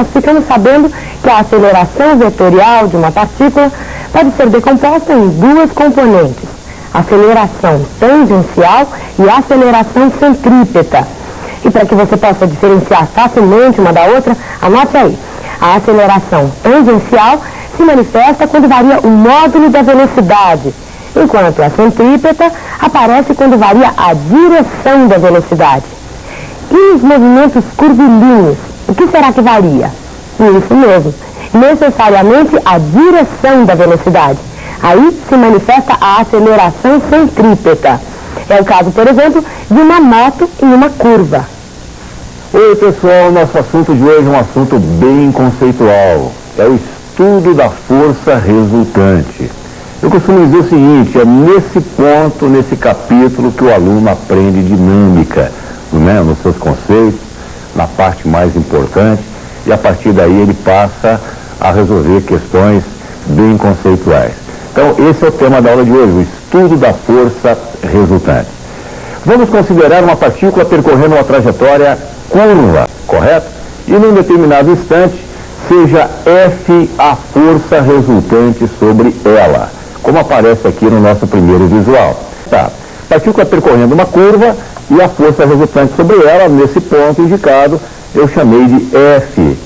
Nós ficamos sabendo que a aceleração vetorial de uma partícula pode ser decomposta em duas componentes: aceleração tangencial e aceleração centrípeta. E para que você possa diferenciar facilmente uma da outra, anote aí. A aceleração tangencial se manifesta quando varia o módulo da velocidade, enquanto a centrípeta aparece quando varia a direção da velocidade. E os movimentos curvilíneos, o que será que varia? Isso mesmo, necessariamente a direção da velocidade. Aí se manifesta a aceleração centrípeta. É o caso, por exemplo, de uma moto em uma curva. Oi pessoal, nosso assunto de hoje é um assunto bem conceitual. É o estudo da força resultante. Eu costumo dizer o seguinte, é nesse ponto, nesse capítulo, que o aluno aprende dinâmica, né, nos seus conceitos, na parte mais importante, e a partir daí ele passa a resolver questões bem conceituais. Então, esse é o tema da aula de hoje, o estudo da força resultante. Vamos considerar uma partícula percorrendo uma trajetória curva, correto? E num determinado instante, seja F a força resultante sobre ela, como aparece aqui no nosso primeiro visual. Tá, partícula percorrendo uma curva e a força resultante sobre ela, nesse ponto indicado, eu chamei de F.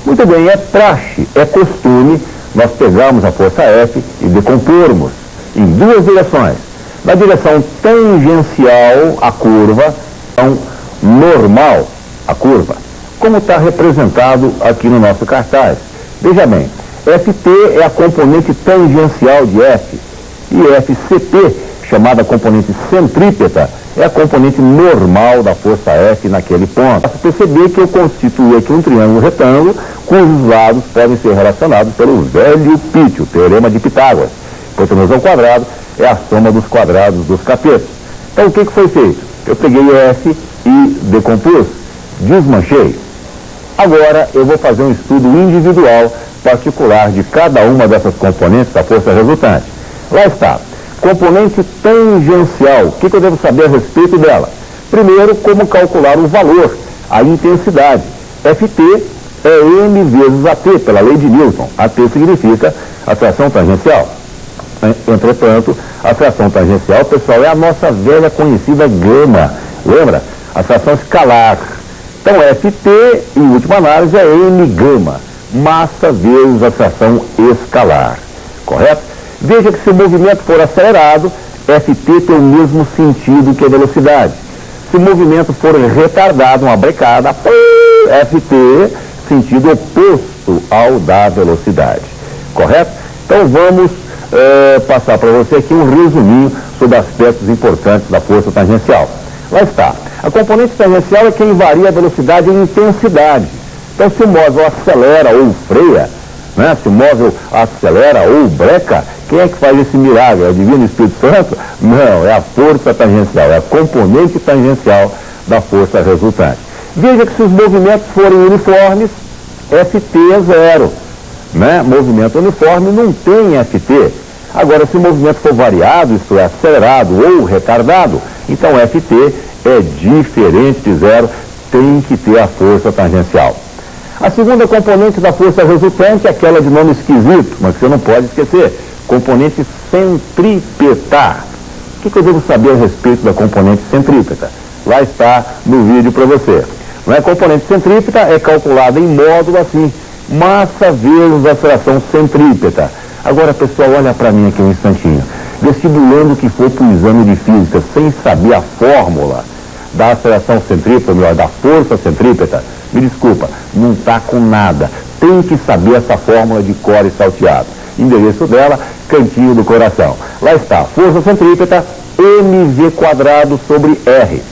Muito bem, é praxe, é costume nós pegarmos a força F e decompormos em duas direções. Na direção tangencial à curva, então normal à curva, como está representado aqui no nosso cartaz. Veja bem, Ft é a componente tangencial de F e FCP, chamada componente centrípeta, é a componente normal da força F naquele ponto. Posso perceber que eu constituí aqui um triângulo retângulo cujos lados podem ser relacionados pelo velho Pítio, teorema de Pitágoras. Hipotenusa ao quadrado é a soma dos quadrados dos catetos. Então o que foi feito? Eu peguei F e decompus, desmanchei. Agora eu vou fazer um estudo individual, particular, de cada uma dessas componentes da força resultante. Lá está. Componente tangencial, o que eu devo saber a respeito dela? Primeiro, como calcular o valor, a intensidade. Ft é m vezes at, pela lei de Newton. At significa atração tangencial. Entretanto, a atração tangencial, pessoal, é a nossa velha conhecida gama. Lembra? Atração escalar. Então, Ft, em última análise, é m gama, massa vezes atração escalar. Correto? Veja que se o movimento for acelerado, Ft tem o mesmo sentido que a velocidade. Se o movimento for retardado, uma brecada, Ft, sentido oposto ao da velocidade. Correto? Então vamos passar para você aqui um resuminho sobre aspectos importantes da força tangencial. Lá está. A componente tangencial é quem varia a velocidade e intensidade. Então se o móvel acelera ou freia, né? Se o móvel acelera ou breca, quem é que faz esse milagre? É o Divino Espírito Santo? Não, é a força tangencial, é a componente tangencial da força resultante. Veja que se os movimentos forem uniformes, Ft é zero. Né? Movimento uniforme não tem Ft. Agora, se o movimento for variado, isto é, acelerado ou retardado, então Ft é diferente de zero, tem que ter a força tangencial. A segunda componente da força resultante é aquela de nome esquisito, mas que você não pode esquecer, componente centrípeta. O que eu devo saber a respeito da componente centrípeta? Lá está no vídeo para você. A componente centrípeta é calculada em módulo assim, massa vezes aceleração centrípeta. Agora, pessoal, olha para mim aqui um instantinho. Vestibulando que for para o exame de física sem saber a fórmula da aceleração centrípeta, ou melhor, da força centrípeta, me desculpa, não está com nada. Tem que saber essa fórmula de cor e salteado. Endereço dela, cantinho do coração. Lá está, força centrípeta, mv quadrado sobre r.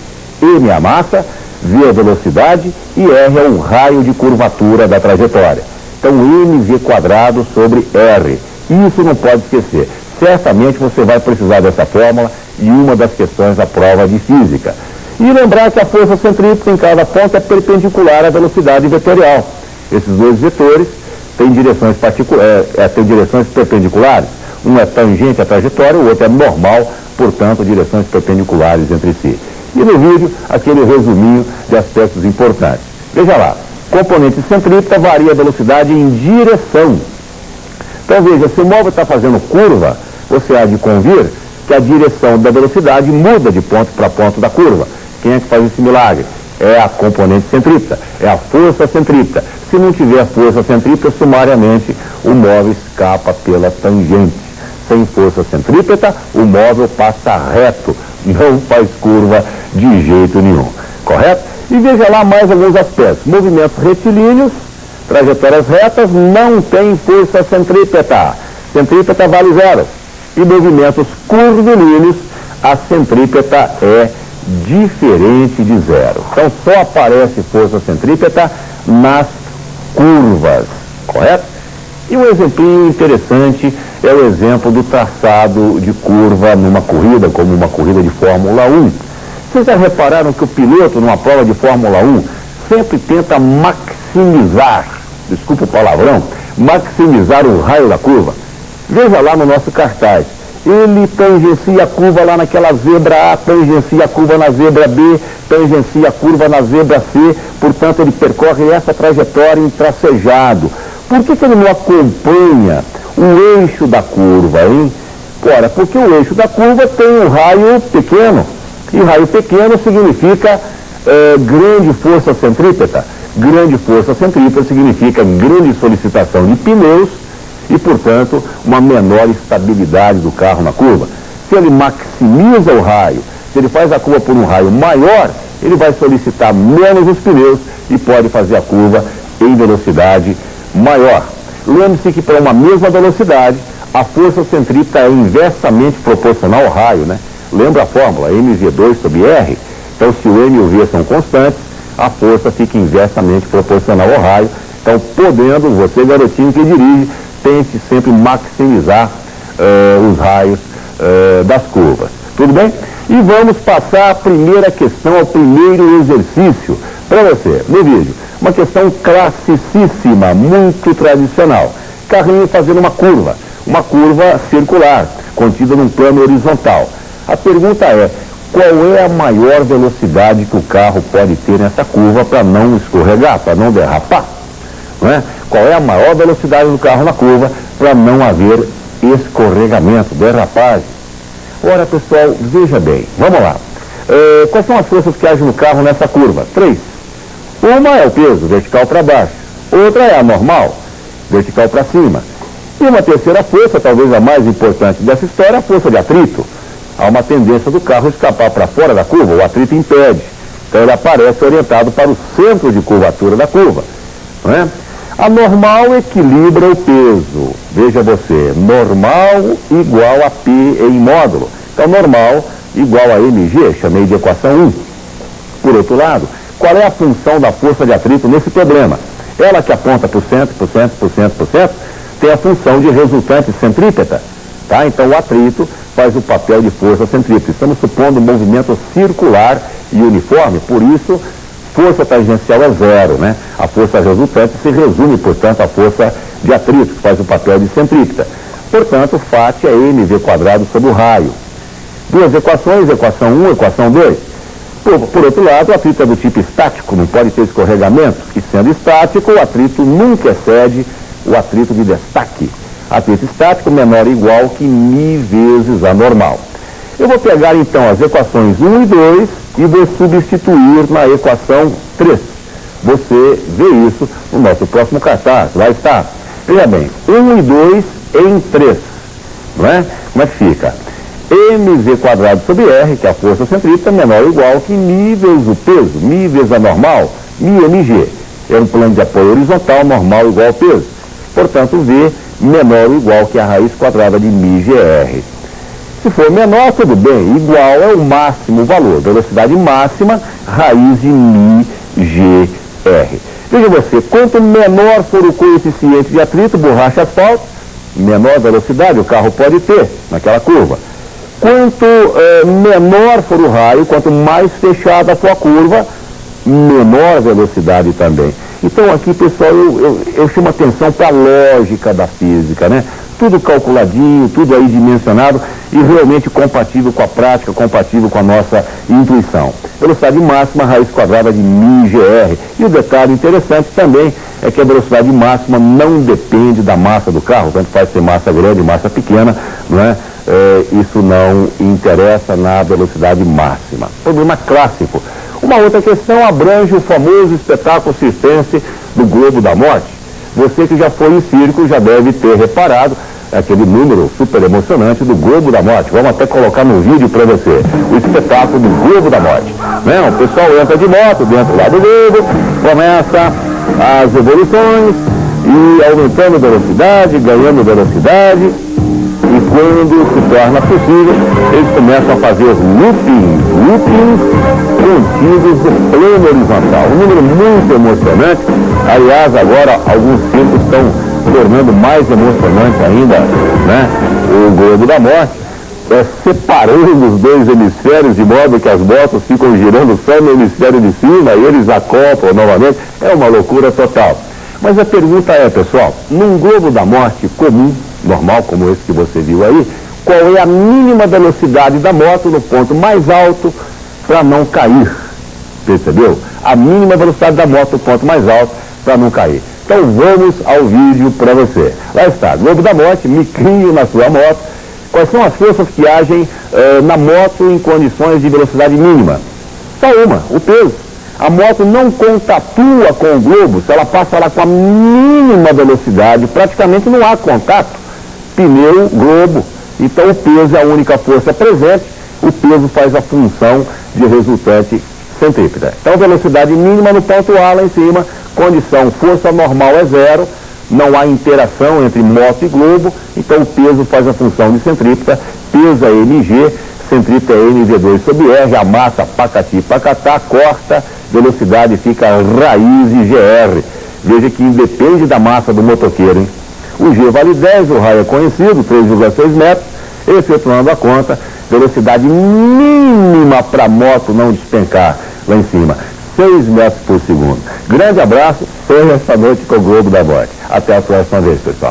M é a massa, v é a velocidade e r é o raio de curvatura da trajetória. Então, mv quadrado sobre r. Isso não pode esquecer. Certamente você vai precisar dessa fórmula em uma das questões da prova de física. E lembrar que a força centrípeta em cada ponto é perpendicular à velocidade vetorial. Esses dois vetores têm direções perpendiculares. Um é tangente à trajetória, o outro é normal, portanto, direções perpendiculares entre si. E no vídeo, aquele resuminho de aspectos importantes. Veja lá, Componente centrípeta varia a velocidade em direção. Então veja, se o móvel está fazendo curva, você há de convir que a direção da velocidade muda de ponto para ponto da curva. Quem é que faz esse milagre? É a componente centrípeta, é a força centrípeta. Se não tiver força centrípeta, sumariamente o móvel escapa pela tangente. Sem força centrípeta, o móvel passa reto, não faz curva de jeito nenhum. Correto? E veja lá mais alguns aspectos. Movimentos retilíneos, trajetórias retas, não tem força centrípeta. Centrípeta vale zero. E movimentos curvilíneos, a centrípeta é diferente de zero. Então só aparece força centrípeta nas curvas, correto? E um exemplinho interessante é o exemplo do traçado de curva numa corrida, como uma corrida de Fórmula 1. Vocês já repararam que o piloto numa prova de Fórmula 1 sempre tenta maximizar, desculpa o palavrão, maximizar o raio da curva? Veja lá no nosso cartaz. Ele tangencia a curva lá naquela zebra A, tangencia a curva na zebra B, tangencia a curva na zebra C, portanto ele percorre essa trajetória em tracejado. Por que ele não acompanha o eixo da curva, hein? Ora, porque o eixo da curva tem um raio pequeno, e raio pequeno significa grande força centrípeta. Grande força centrípeta significa grande solicitação de pneus, e, portanto, uma menor estabilidade do carro na curva. Se ele maximiza o raio, se ele faz a curva por um raio maior, ele vai solicitar menos os pneus e pode fazer a curva em velocidade maior. Lembre-se que para uma mesma velocidade, a força centrípeta é inversamente proporcional ao raio, né? Lembra a fórmula mv2 sobre r? Então, se o m e o v são constantes, a força fica inversamente proporcional ao raio. Então, podendo, você, garotinho que dirige, tente sempre maximizar os raios das curvas. Tudo bem? E vamos passar a primeira questão, ao primeiro exercício para você, no vídeo. Uma questão classicíssima, muito tradicional. Carrinho fazendo uma curva circular, contida num plano horizontal. A pergunta é, qual é a maior velocidade que o carro pode ter nessa curva para não escorregar, para não derrapar? Não é? Qual é a maior velocidade do carro na curva para não haver escorregamento, derrapagem? Ora, pessoal, veja bem, vamos lá. Quais são as forças que agem no carro nessa curva? 3. Uma é o peso, vertical para baixo. Outra é a normal, vertical para cima. E uma terceira força, talvez a mais importante dessa história, é a força de atrito. Há uma tendência do carro escapar para fora da curva, o atrito impede. Então ele aparece orientado para o centro de curvatura da curva. Não é? A normal equilibra o peso. Veja você, normal igual a P em módulo. Então, normal igual a mg, chamei de equação 1. Por outro lado, qual é a função da força de atrito nesse problema? Ela que aponta por cento, tem a função de resultante centrípeta. Tá? Então, o atrito faz o papel de força centrípeta. Estamos supondo um movimento circular e uniforme, por isso, força tangencial é zero, né? A força resultante se resume, portanto, à força de atrito, que faz o papel de centrípeta. Portanto, Φ é mv² sobre o raio. Duas equações, equação 1, equação 2. Por outro lado, o atrito é do tipo estático, não pode ter escorregamento, e sendo estático, o atrito nunca excede o atrito de destaque. Atrito estático menor ou igual que μ vezes a normal. Eu vou pegar, então, as equações 1 e 2 e vou substituir na equação 3. Você vê isso no nosso próximo cartaz. Lá está. Veja bem, 1 e 2 em 3. Não é? Como é que fica? mv² sobre r, que é a força centrípeta, menor ou igual que μ vezes o peso. μ vezes a normal, μmg. É um plano de apoio horizontal, normal igual ao peso. Portanto, v menor ou igual que a raiz quadrada de μgr. Se for menor, tudo bem. Igual é o máximo valor. Velocidade máxima, raiz de μgr. Veja você, quanto menor for o coeficiente de atrito, borracha asfalto, menor velocidade o carro pode ter naquela curva. Quanto menor for o raio, quanto mais fechada for a curva, menor velocidade também. Então aqui, pessoal, eu chamo atenção para a lógica da física, né? tudo calculadinho, tudo aí dimensionado e realmente compatível com a prática, compatível com a nossa intuição. Velocidade máxima, raiz quadrada de μgr. E o detalhe interessante também é que a velocidade máxima não depende da massa do carro, tanto faz ser massa grande, massa pequena, não é? Isso não interessa na velocidade máxima. Problema clássico. Uma outra questão abrange o famoso espetáculo circense do Globo da Morte. Você que já foi em circo já deve ter reparado aquele número super emocionante do Globo da Morte. Vamos até colocar no vídeo para você. O espetáculo do Globo da Morte. Né? O pessoal entra de moto dentro lá do Globo, começa as evoluções e aumentando velocidade, ganhando velocidade. E quando se torna possível, eles começam a fazer loopings contidos do plano horizontal. Um número muito emocionante. Aliás, agora alguns circos estão tornando mais emocionante ainda, né? O Globo da Morte, separando os dois hemisférios de modo que as motos ficam girando só no hemisfério de cima e eles acoplam novamente. É uma loucura total. Mas a pergunta é, pessoal, num Globo da Morte comum, normal como esse que você viu aí, qual é a mínima velocidade da moto no ponto mais alto para não cair? Percebeu? A mínima velocidade da moto no ponto mais alto para não cair. Então vamos ao vídeo para você. Lá está, Globo da Morte, micrinho na sua moto. Quais são as forças que agem na moto em condições de velocidade mínima? Só uma, o peso. A moto não contatua com o globo, se ela passa lá com a mínima velocidade, praticamente não há contato. Pneu, globo. Então o peso é a única força presente, o peso faz a função de resultante centrípeta. Então velocidade mínima no ponto A lá em cima, condição força normal é zero, não há interação entre moto e globo, então o peso faz a função de centrípeta, peso é mg, centrípeta é mv2 sobre r, a massa pacati pacatá, corta, velocidade fica raiz de gr. Veja que independe da massa do motoqueiro, hein? O G vale 10, o raio é conhecido, 3,6 metros, efetuando a conta, velocidade mínima para a moto não despencar lá em cima, 6 metros por segundo. Grande abraço, sonhe esta noite com o Globo da Morte. Até a próxima vez, pessoal.